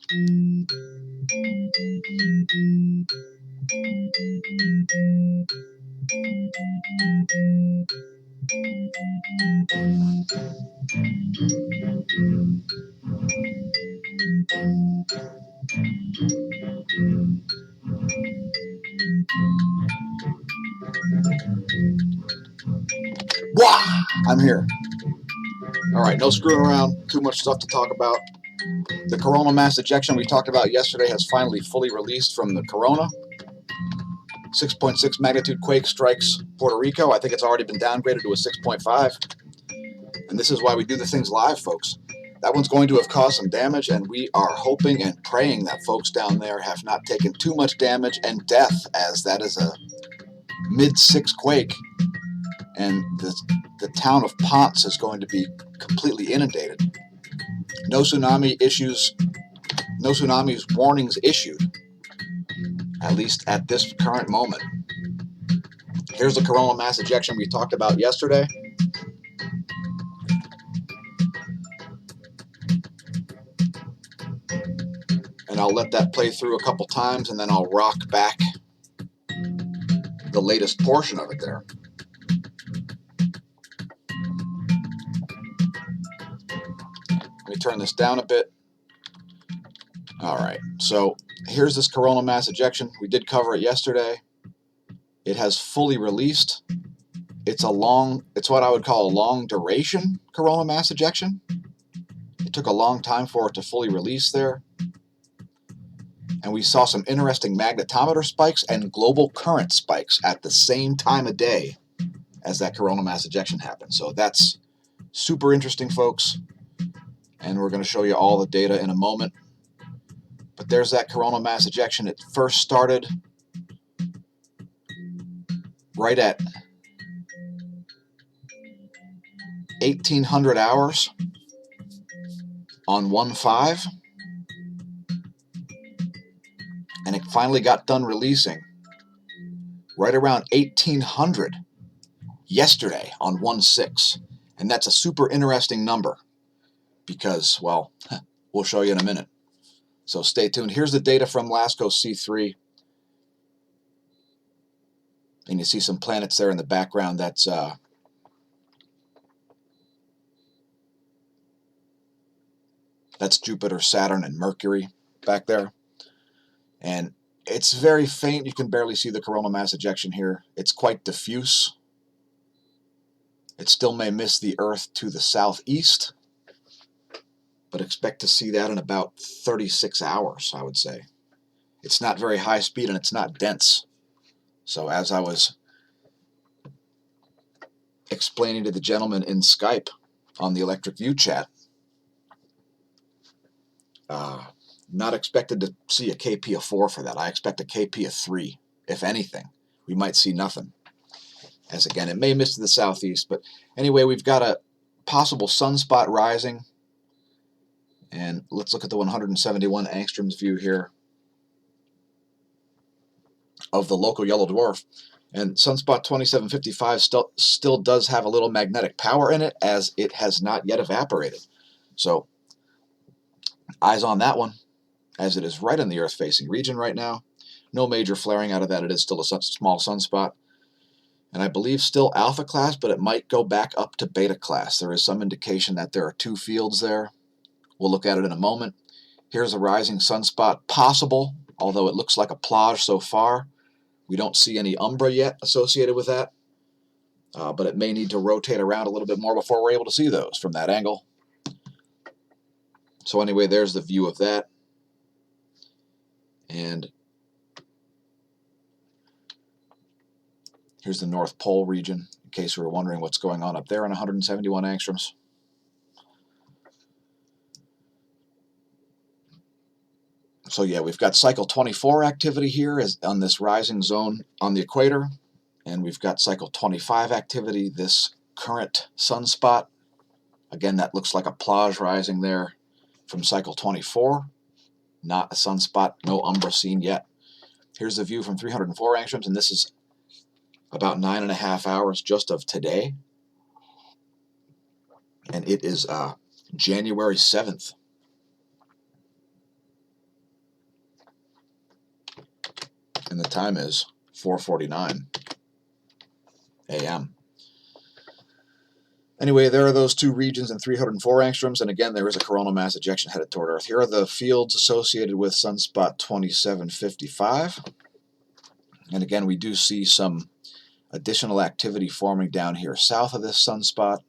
Wah! I'm here. All right, no screwing around. Too much stuff to talk about. The coronal mass ejection we talked about yesterday has finally fully released from the corona. 6.6 magnitude quake strikes Puerto Rico. I think it's already been downgraded to a 6.5. And this is why we do the things live, folks. That one's going to have caused some damage, and we are hoping and praying that folks down there have not taken too much damage and death, as that is a mid-6 quake, and the town of Ponce is going to be completely inundated. No tsunami warnings issued, at least at this current moment. Here's the coronal mass ejection we talked about yesterday. And I'll let that play through a couple times, and then I'll rock back the latest portion of it there. Let me turn this down a bit. All right, so here's this coronal mass ejection. We did cover it yesterday. It has fully released. It's what I would call a long duration coronal mass ejection. It took a long time for it to fully release there. And we saw some interesting magnetometer spikes and global current spikes at the same time of day as that coronal mass ejection happened. So that's super interesting, folks. And we're going to show you all the data in a moment. But there's that coronal mass ejection. It first started right at 1800 hours on 1/5. And it finally got done releasing right around 1800 yesterday on 1/6. And that's a super interesting number because, well, we'll show you in a minute. So stay tuned. Here's the data from LASCO C3. And you see some planets there in the background. That's Jupiter, Saturn, and Mercury back there. And it's very faint. You can barely see the coronal mass ejection here. It's quite diffuse. It still may miss the Earth to the southeast, but expect to see that in about 36 hours, I would say. It's not very high speed and it's not dense. So as I was explaining to the gentleman in Skype on the Electric View chat, not expected to see a KP of 4 for that. I expect a KP of 3. If anything, we might see nothing. As again, it may miss to the southeast, but anyway, we've got a possible sunspot rising. And let's look at the 171 angstroms view here of the local yellow dwarf. And sunspot 2755 still does have a little magnetic power in it, as it has not yet evaporated. So eyes on that one, as it is right in the Earth-facing region right now. No major flaring out of that. It is still a small sunspot. And I believe still alpha class, but it might go back up to beta class. There is some indication that there are 2 fields there. We'll look at it in a moment. Here's a rising sunspot possible, although it looks like a plage so far. We don't see any umbra yet associated with that, but it may need to rotate around a little bit more before we're able to see those from that angle. So anyway, there's the view of that. And here's the North Pole region, in case you were wondering what's going on up there in 171 angstroms. So yeah, we've got cycle 24 activity here on this rising zone on the equator, and we've got cycle 25 activity, this current sunspot. Again, that looks like a plage rising there from cycle 24. Not a sunspot, no umbra seen yet. Here's the view from 304 angstroms, and this is about 9.5 hours just of today. And it is January 7th. and the time is 4:49 a.m. Anyway, there are those two regions in 304 angstroms, and again, there is a coronal mass ejection headed toward Earth. Here are the fields associated with sunspot 2755. And again, we do see some additional activity forming down here south of this sunspot.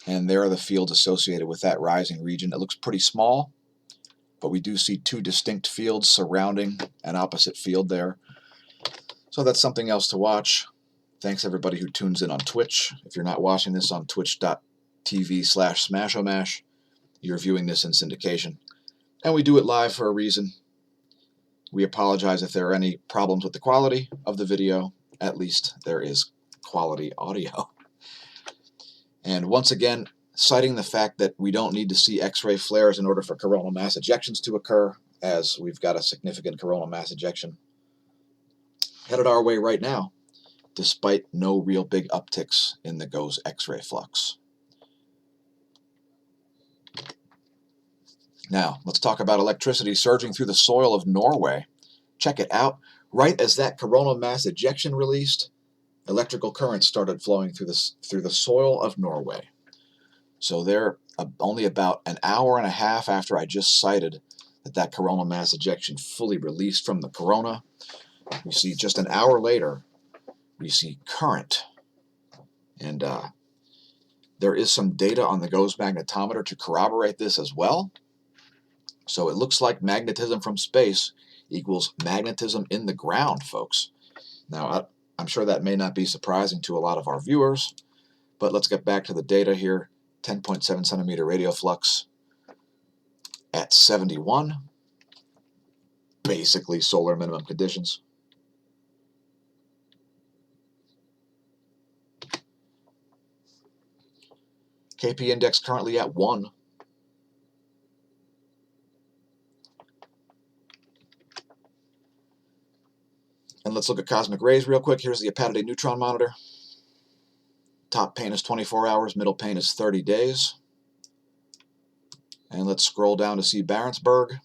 And there are the fields associated with that rising region. It looks pretty small, but we do see two distinct fields surrounding an opposite field there. So that's something else to watch. Thanks everybody who tunes in on Twitch. If you're not watching this on twitch.tv/smAsho, you're viewing this in syndication. And we do it live for a reason. We apologize if there are any problems with the quality of the video. At least there is quality audio. And once again, citing the fact that we don't need to see X-ray flares in order for coronal mass ejections to occur, as we've got a significant coronal mass ejection headed our way right now, despite no real big upticks in the GOES X-ray flux. Now, let's talk about electricity surging through the soil of Norway. Check it out. Right as that coronal mass ejection released, electrical currents started flowing through the soil of Norway. So they're only about an hour and a half after I just cited that coronal mass ejection fully released from the corona. We see just an hour later, we see current. And there is some data on the GOES magnetometer to corroborate this as well. So it looks like magnetism from space equals magnetism in the ground, folks. Now, I'm sure that may not be surprising to a lot of our viewers, but let's get back to the data here. 10.7 centimeter radial flux at 71, basically solar minimum conditions. KP index currently at 1. And let's look at cosmic rays real quick. Here's the Opacity neutron monitor. Top pane is 24 hours, middle pane is 30 days. And let's scroll down to see Barentsburg.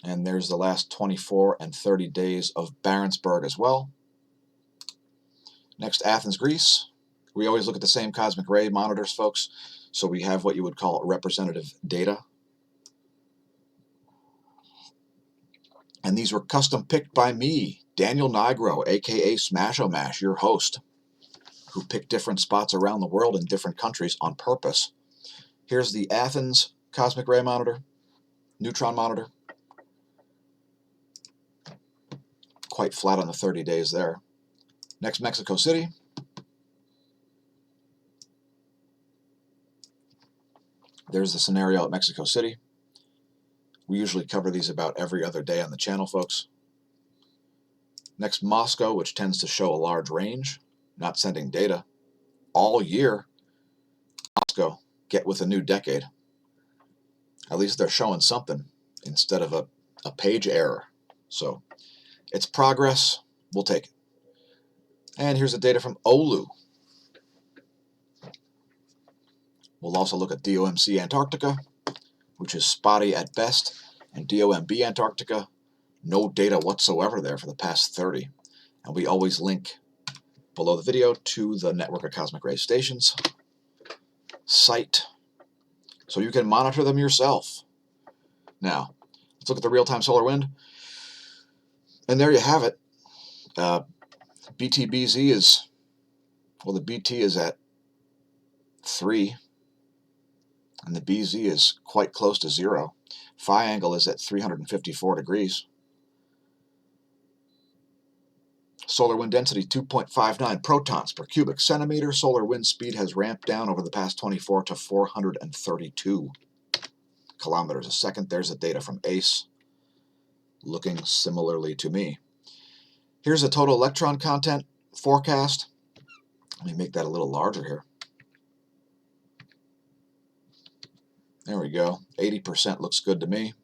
And there's the last 24 and 30 days of Barentsburg as well. Next, Athens, Greece. We always look at the same cosmic ray monitors, folks, so we have what you would call representative data. And these were custom picked by me, Daniel Nigro, aka smAsho, your host, who picked different spots around the world in different countries on purpose. Here's the Athens cosmic ray monitor, neutron monitor. Quite flat on the 30 days there. Next, Mexico City. There's the scenario at Mexico City. We usually cover these about every other day on the channel, folks. Next, Moscow, which tends to show a large range, not sending data. All year, Moscow, get with a new decade. At least they're showing something instead of a page error. So it's progress. We'll take it. And here's the data from Oulu. We'll also look at DOMC Antarctica, which is spotty at best, and DOMB Antarctica, no data whatsoever there for the past 30. And we always link below the video to the network of cosmic ray stations site, so you can monitor them yourself. Now, let's look at the real-time solar wind. And there you have it. BTBZ is, well, the BT is at 3, and the BZ is quite close to 0. Phi angle is at 354 degrees. Solar wind density 2.59 protons per cubic centimeter. Solar wind speed has ramped down over the past 24 to 432 kilometers a second. There's the data from ACE, looking similarly to me. Here's the total electron content forecast. Let me make that a little larger here. There we go. 80% looks good to me.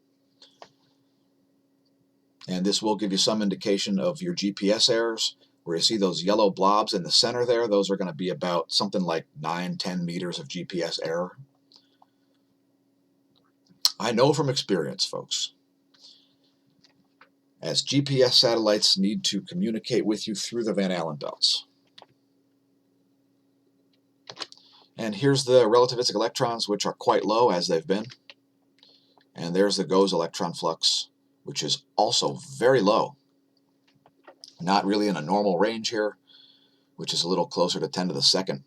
And this will give you some indication of your GPS errors. where you see those yellow blobs in the center there, those are going to be about something like 9-10 meters of GPS error. I know from experience, folks, as GPS satellites need to communicate with you through the Van Allen belts. And here's the relativistic electrons, which are quite low, as they've been. And there's the GOES electron flux, which is also very low. Not really in a normal range here, which is a little closer to 10 to the second.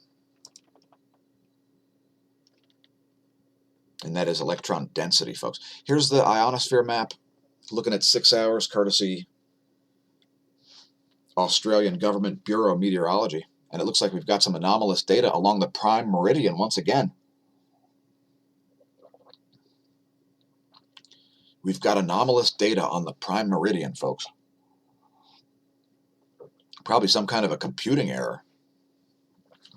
And that is electron density, folks. Here's the ionosphere map, looking at 6 hours, courtesy Australian Government Bureau of Meteorology. And it looks like we've got some anomalous data along the prime meridian once again. We've got anomalous data on the prime meridian, folks. Probably some kind of a computing error.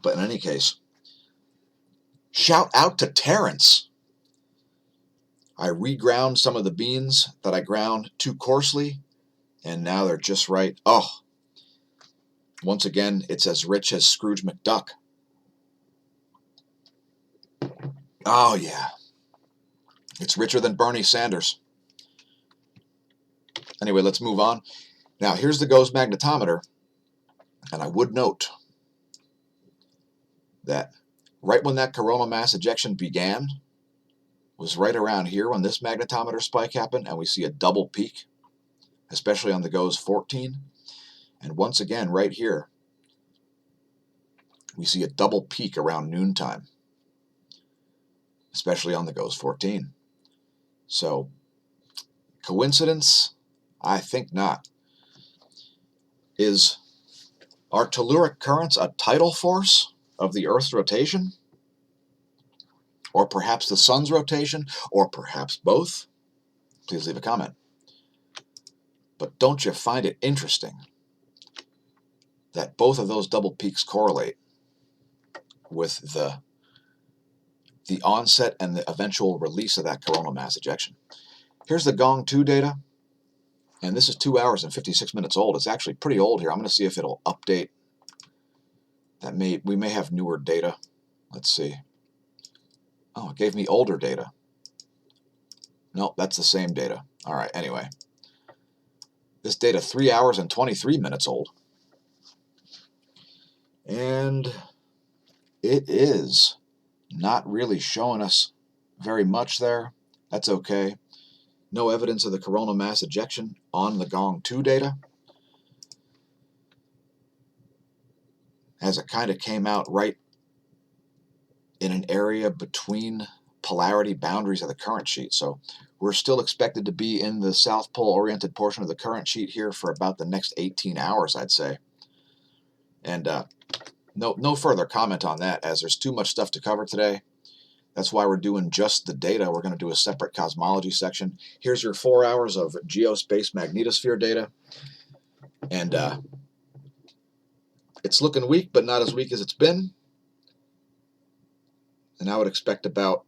But in any case, shout out to Terrence. I reground some of the beans that I ground too coarsely, and now they're just right. Oh, once again, it's as rich as Scrooge McDuck. Oh, yeah. It's richer than Bernie Sanders. Anyway, let's move on. Now, here's the GOES magnetometer, and I would note that right when that coronal mass ejection began was right around here when this magnetometer spike happened, and we see a double peak, especially on the GOES 14. And once again, right here, we see a double peak around noontime, especially on the GOES 14. So, coincidence? I think not. Are telluric currents a tidal force of the Earth's rotation? Or perhaps the sun's rotation? Or perhaps both? Please leave a comment. But don't you find it interesting that both of those double peaks correlate with the onset and the eventual release of that coronal mass ejection? Here's the Gong 2 data, and this is 2 hours and 56 minutes old. It's actually pretty old here. I'm going to see if it'll update. We may have newer data. Let's see. Oh, it gave me older data. Nope, that's the same data. All right, anyway. This data 3 hours and 23 minutes old. And it is not really showing us very much there. That's okay. No evidence of the coronal mass ejection on the Gong 2 data, as it kind of came out right in an area between polarity boundaries of the current sheet. So we're still expected to be in the South Pole oriented portion of the current sheet here for about the next 18 hours, I'd say. And no further comment on that, as there's too much stuff to cover today. That's why we're doing just the data. We're going to do a separate cosmology section. Here's your 4 hours of geospace magnetosphere data. And it's looking weak, but not as weak as it's been. And I would expect about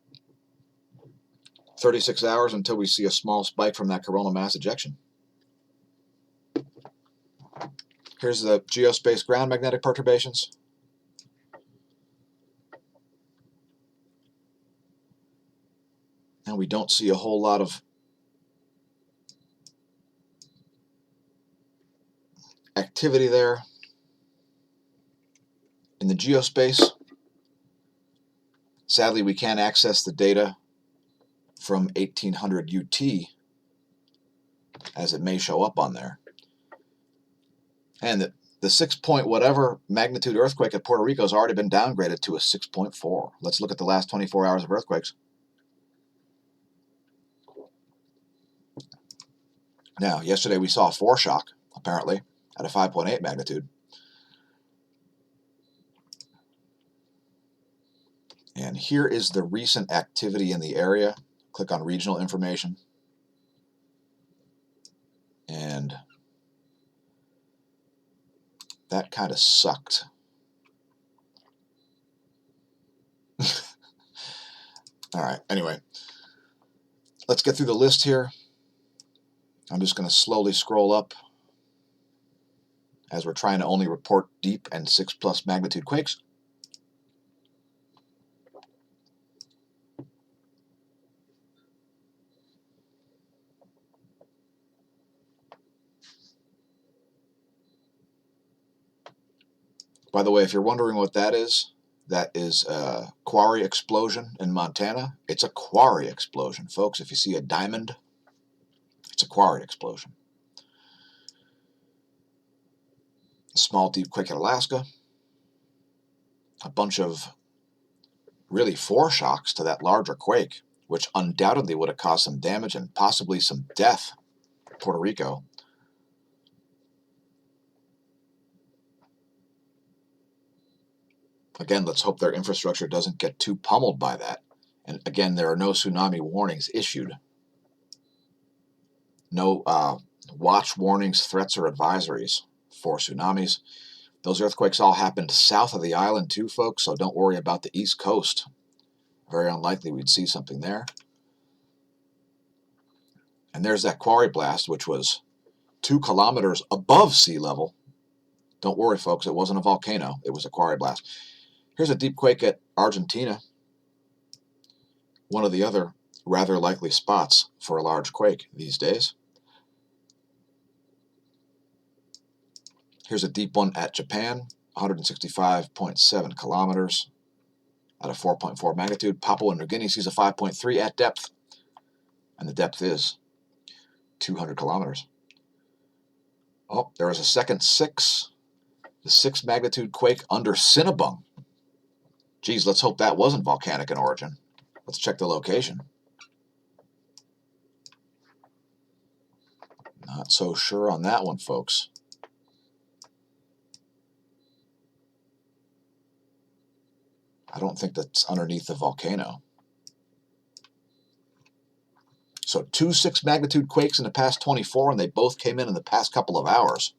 36 hours until we see a small spike from that coronal mass ejection. Here's the geospace ground magnetic perturbations. And we don't see a whole lot of activity there. In the geospace, sadly, we can't access the data from 1800 UT, as it may show up on there. And the 6 point whatever magnitude earthquake at Puerto Rico has already been downgraded to a 6.4. Let's look at the last 24 hours of earthquakes. Now, yesterday we saw a foreshock, apparently, at a 5.8 magnitude. And here is the recent activity in the area. Click on regional information. And that kind of sucked. All right, anyway, let's get through the list here. I'm just going to slowly scroll up. as we're trying to only report deep and 6+ magnitude quakes. By the way, if you're wondering what that is a quarry explosion in Montana. It's a quarry explosion, folks. If you see a diamond, it's a quarry explosion. A small deep quake in Alaska. A bunch of really foreshocks to that larger quake, which undoubtedly would have caused some damage and possibly some death in Puerto Rico. Again, let's hope their infrastructure doesn't get too pummeled by that. And again, there are no tsunami warnings issued. No watch warnings, threats, or advisories for tsunamis. Those earthquakes all happened south of the island too, folks, so don't worry about the east coast. Very unlikely we'd see something there. And there's that quarry blast, which was 2 kilometers above sea level. Don't worry, folks, it wasn't a volcano. It was a quarry blast. Here's a deep quake at Argentina, one of the other rather likely spots for a large quake these days. Here's a deep one at Japan, 165.7 kilometers at a 4.4 magnitude. Papua New Guinea sees a 5.3 at depth, and the depth is 200 kilometers. Oh, there is a second 6, the 6 magnitude quake under Cinnabung. Geez, let's hope that wasn't volcanic in origin. Let's check the location. Not so sure on that one, folks. I don't think that's underneath the volcano. So 2 6 magnitude quakes in the past 24, and they both came in the past couple of hours.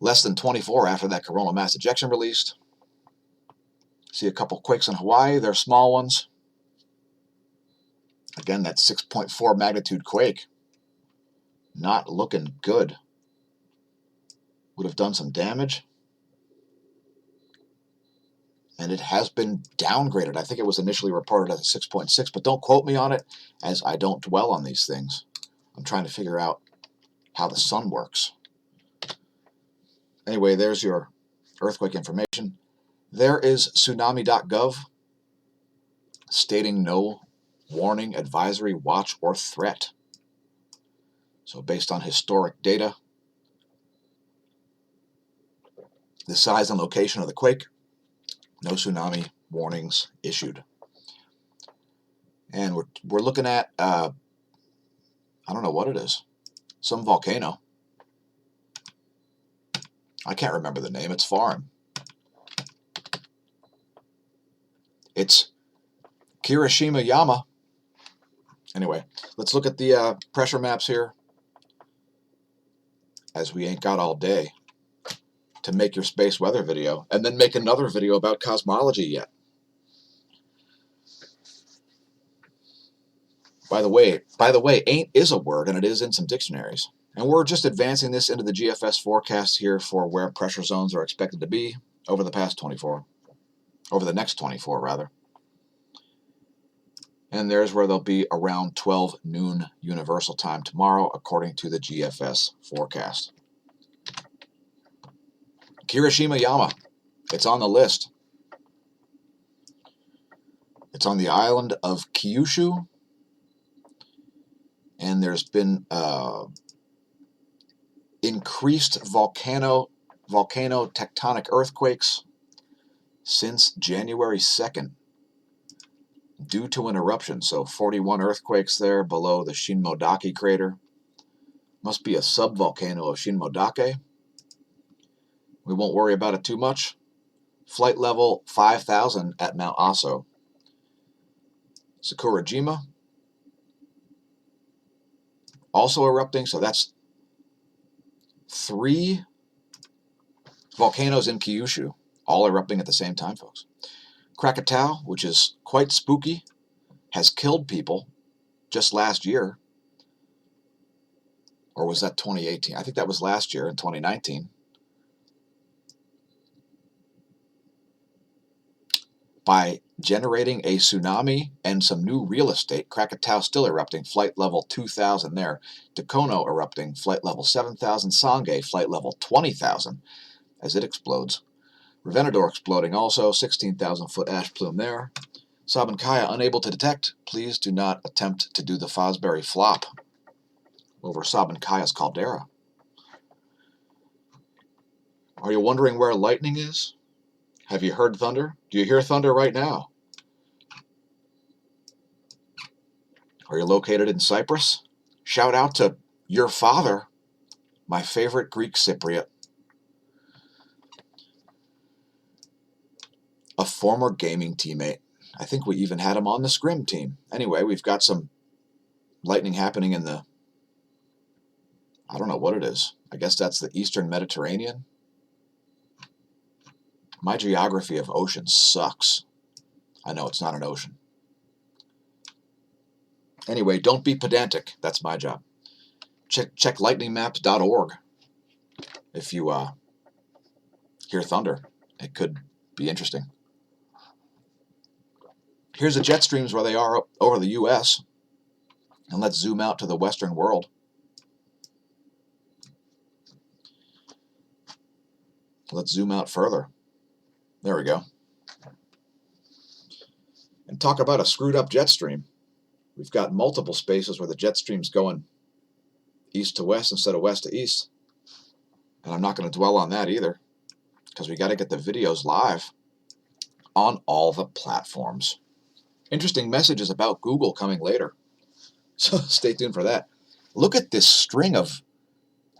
Less than 24 after that coronal mass ejection released. See a couple quakes in Hawaii. They're small ones. Again, that 6.4 magnitude quake. Not looking good. Would have done some damage. And it has been downgraded. I think it was initially reported as a 6.6, but don't quote me on it, as I don't dwell on these things. I'm trying to figure out how the sun works. Anyway, there's your earthquake information. There is tsunami.gov stating no warning, advisory, watch, or threat. So based on historic data, the size and location of the quake, no tsunami warnings issued. And we're looking at, I don't know what it is, some volcano. I can't remember the name, it's foreign. It's Kirishima-Yama. Anyway, let's look at the pressure maps here, as we ain't got all day to make your space weather video, and then make another video about cosmology yet. By the way, ain't is a word, and it is in some dictionaries. And we're just advancing this into the GFS forecast here for where pressure zones are expected to be over the next 24 rather. And there's where they'll be around 12 noon universal time tomorrow, according to the GFS forecast. Kirishima-Yama, it's on the list. It's on the island of Kyushu, and there's been increased volcano tectonic earthquakes since January 2nd due to an eruption. So 41 earthquakes there below the Shinmodake crater. Must be a subvolcano of Shinmodake. We won't worry about it too much. Flight level 5,000 at Mount Aso. Sakurajima also erupting, so that's 3 volcanoes in Kyushu, all erupting at the same time, folks. Krakatau, which is quite spooky, has killed people just last year. Or was that 2018? I think that was last year in 2019. By generating a tsunami and some new real estate, Krakatoa still erupting, flight level 2000 there. Tokono erupting, flight level 7000. Sangay, flight level 20,000 as it explodes. Revenador exploding also, 16,000 foot ash plume there. Sabancaya unable to detect. Please do not attempt to do the Fosbury flop over Sabancaya's caldera. Are you wondering where lightning is? Have you heard thunder? Do you hear thunder right now? Are you located in Cyprus? Shout out to your father, my favorite Greek Cypriot. A former gaming teammate. I think we even had him on the scrim team. Anyway, we've got some lightning happening in the, I don't know what it is. I guess that's the Eastern Mediterranean. My geography of oceans sucks. I know it's not an ocean. Anyway, don't be pedantic. That's my job. Check lightningmaps.org if you hear thunder. It could be interesting. Here's the jet streams where they are over the U.S. And let's zoom out to the Western world. Let's zoom out further. There we go. And talk about a screwed up jet stream. We've got multiple spaces where the jet stream's going east to west instead of west to east. And I'm not going to dwell on that either, because we got to get the videos live on all the platforms. Interesting messages about Google coming later. So stay tuned for that. Look at this string of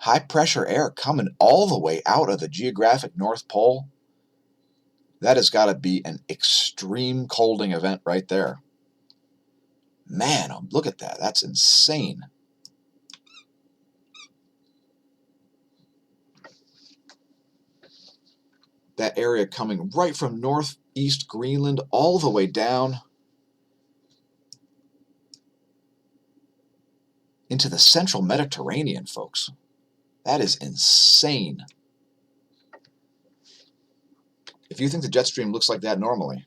high pressure air coming all the way out of the geographic North Pole. That has got to be an extreme colding event right there. Man, look at that. That's insane. That area coming right from northeast Greenland all the way down into the central Mediterranean, folks. That is insane. If you think the jet stream looks like that normally,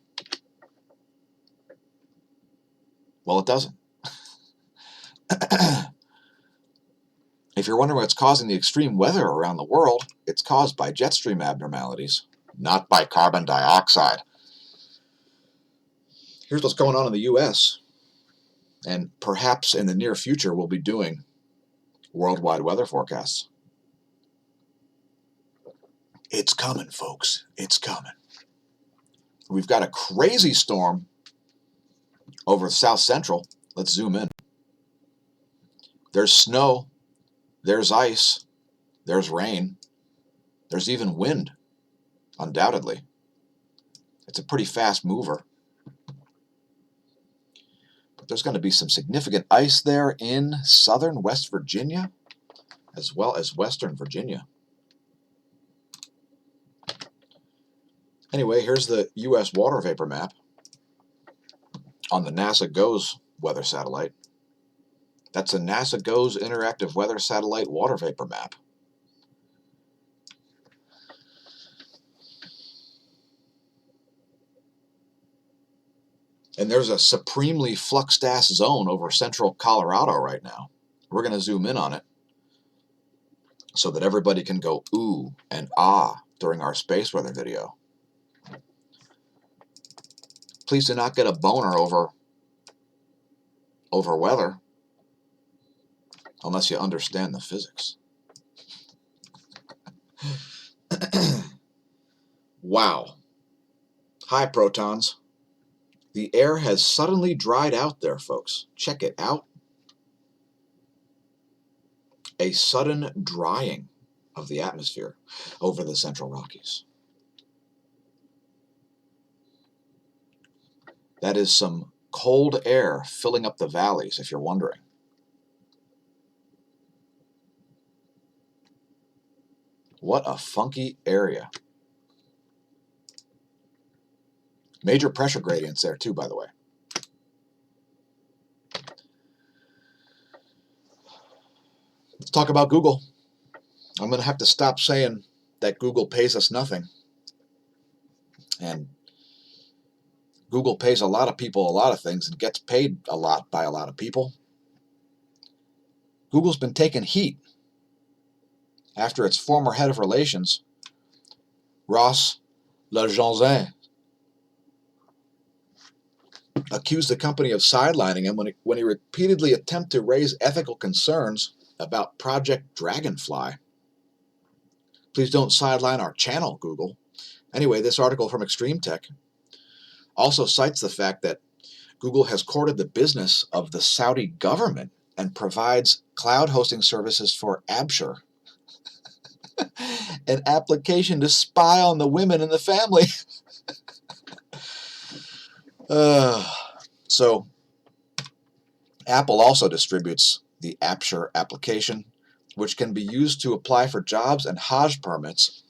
well, it doesn't. If you're wondering what's causing the extreme weather around the world, it's caused by jet stream abnormalities, not by carbon dioxide. Here's what's going on in the U.S., and perhaps in the near future we'll be doing worldwide weather forecasts. It's coming, folks. It's coming. We've got a crazy storm over South Central. Let's zoom in. There's snow. There's ice. There's rain. There's even wind, undoubtedly. It's a pretty fast mover. But there's going to be some significant ice there in southern West Virginia, as well as western Virginia. Anyway, here's the U.S. water vapor map on the NASA GOES weather satellite. That's a NASA GOES interactive weather satellite water vapor map. And there's a supremely fluxed ass zone over central Colorado right now. We're going to zoom in on it so that everybody can go ooh and ah during our space weather video. Please do not get a boner over weather unless you understand the physics. Wow. Hi, protons. The air has suddenly dried out there, folks. Check it out. A sudden drying of the atmosphere over the Central Rockies. That is some cold air filling up the valleys, if you're wondering. What a funky area. Major pressure gradients there too, by the way. Let's talk about Google. I'm going to have to stop saying that Google pays us nothing. And Google pays a lot of people a lot of things and gets paid a lot by a lot of people. Google's been taking heat after its former head of relations, Ross Lejeanzin, accused the company of sidelining him when he repeatedly attempted to raise ethical concerns about Project Dragonfly. Please don't sideline our channel, Google. Anyway, this article from Extreme Tech also cites the fact that Google has courted the business of the Saudi government and provides cloud hosting services for Absher, an application to spy on the women in the family. So, Apple also distributes the Absher application, which can be used to apply for jobs and Hajj permits.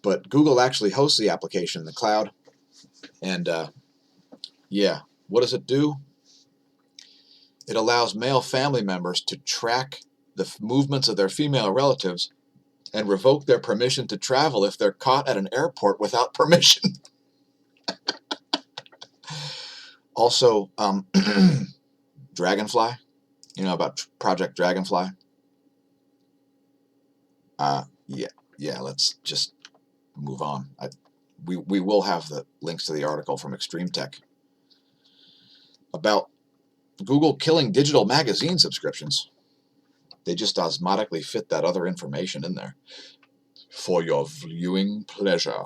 But Google actually hosts the application in the cloud. And yeah, what does it do? It allows male family members to track the movements of their female relatives and revoke their permission to travel if they're caught at an airport without permission. Also, Dragonfly, you know about Project Dragonfly? Yeah, let's just move on. We will have the links to the article from Extreme Tech about Google killing digital magazine subscriptions. They just osmotically fit that other information in there for your viewing pleasure.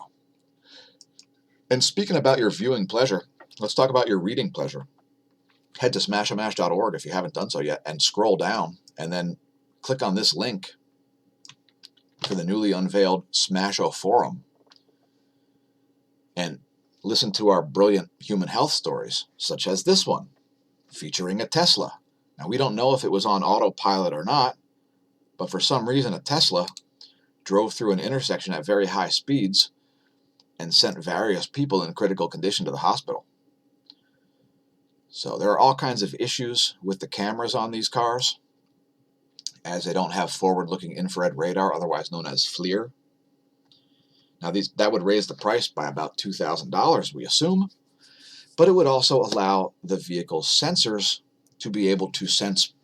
And speaking about your viewing pleasure, let's talk about your reading pleasure. Head to smAshomash.org if you haven't done so yet and scroll down and then click on this link for the newly unveiled smAsho forum and listen to our brilliant human health stories, such as this one, featuring a Tesla. Now, we don't know if it was on autopilot or not, but for some reason a Tesla drove through an intersection at very high speeds and sent various people in critical condition to the hospital. So there are all kinds of issues with the cameras on these cars, as they don't have forward-looking infrared radar, otherwise known as FLIR. Now, that would raise the price by about $2,000, we assume, but it would also allow the vehicle's sensors to be able to sense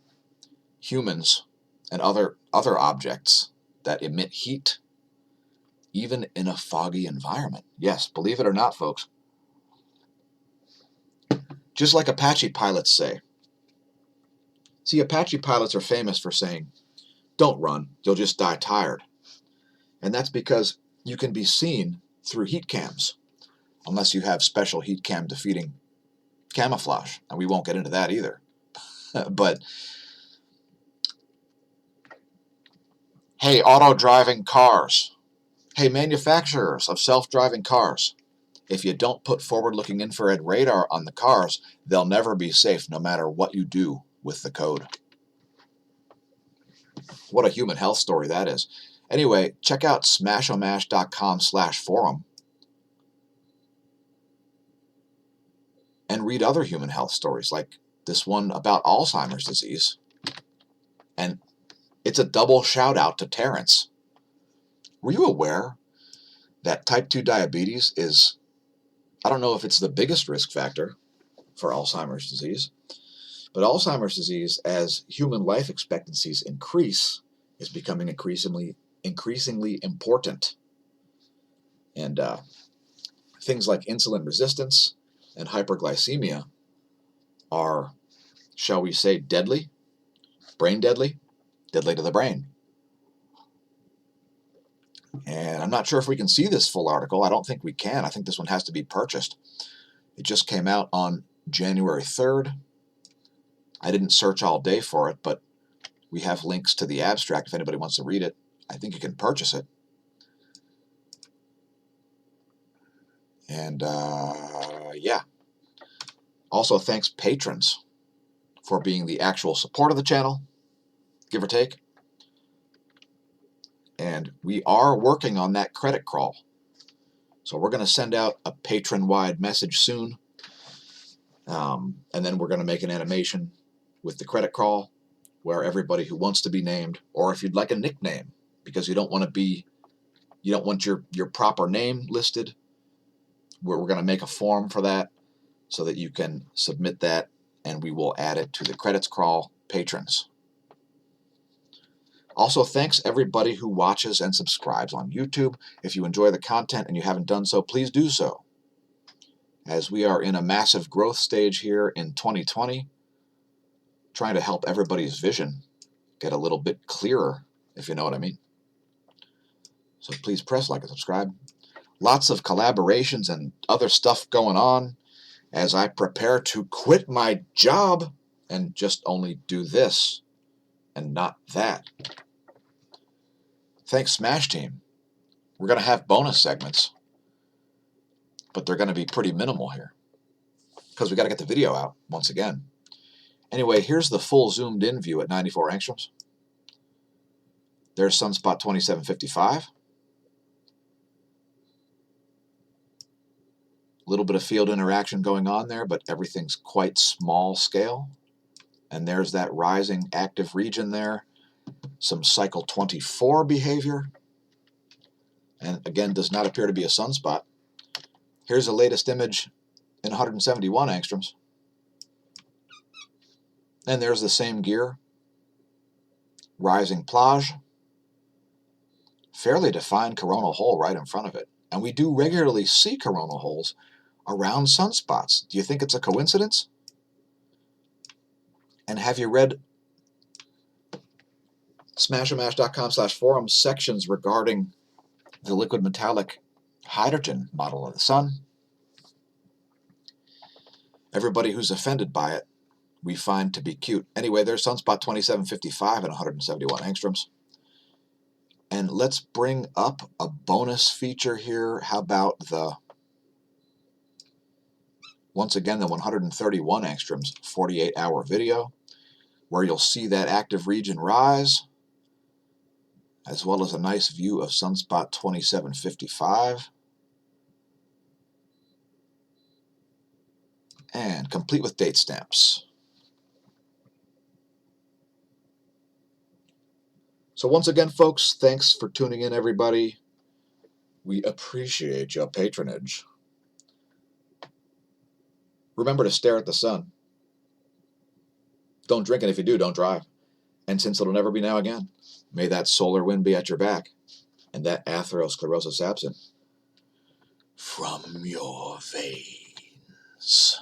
humans and other objects that emit heat, even in a foggy environment. Yes, believe it or not, folks. Just like Apache pilots say. See, Apache pilots are famous for saying, "Don't run, you'll just die tired." And that's because you can be seen through heat cams, unless you have special heat cam defeating camouflage. And we won't get into that either. But, hey, auto-driving cars. Hey, manufacturers of self-driving cars. If you don't put forward-looking infrared radar on the cars, they'll never be safe no matter what you do with the code. What a human health story that is. Anyway, check out smashomash.com/forum and read other human health stories like this one about Alzheimer's disease. And it's a double shout out to Terrence. Were you aware that type 2 diabetes is, I don't know if it's the biggest risk factor for Alzheimer's disease, but Alzheimer's disease, as human life expectancies increase, is becoming increasingly important. And things like insulin resistance and hyperglycemia are, shall we say, deadly, brain deadly to the brain. And I'm not sure if we can see this full article. I don't think we can. I think this one has to be purchased. It just came out on January 3rd. I didn't search all day for it, but we have links to the abstract if anybody wants to read it. I think you can purchase it. And yeah. Also, thanks patrons for being the actual support of the channel, give or take. And we are working on that credit crawl. So we're going to send out a patron-wide message soon. And then we're going to make an animation with the credit crawl. where everybody who wants to be named, or if you'd like a nickname because you don't want your proper name listed, we're going to make a form for that so that you can submit that, and we will add it to the Credits Crawl patrons. Also, thanks everybody who watches and subscribes on YouTube. If you enjoy the content and you haven't done so, please do so, as we are in a massive growth stage here in 2020, trying to help everybody's vision get a little bit clearer, if you know what I mean. So please press like and subscribe. Lots of collaborations and other stuff going on as I prepare to quit my job and just only do this and not that. Thanks, Smash Team. We're going to have bonus segments, but they're going to be pretty minimal here because we got to get the video out once again. Anyway, here's the full zoomed in view at 94 angstroms. There's sunspot 2755. A little bit of field interaction going on there, but everything's quite small scale. And there's that rising active region there. Some cycle 24 behavior. And again, does not appear to be a sunspot. Here's the latest image in 171 angstroms. And there's the same gear. Rising plage. Fairly defined coronal hole right in front of it. And we do regularly see coronal holes around sunspots. Do you think it's a coincidence? And have you read smashomash.com/forum sections regarding the liquid metallic hydrogen model of the sun? Everybody who's offended by it, we find to be cute. Anyway, there's sunspot 2755 at 171 angstroms. And let's bring up a bonus feature here. How about once again, the 131 angstroms 48-hour video, where you'll see that active region rise, as well as a nice view of sunspot 2755. And complete with date stamps. So once again, folks, thanks for tuning in, everybody. We appreciate your patronage. Remember to stare at the sun. Don't drink, and if you do, don't drive. And since it'll never be now again, may that solar wind be at your back, and that atherosclerosis absent from your veins.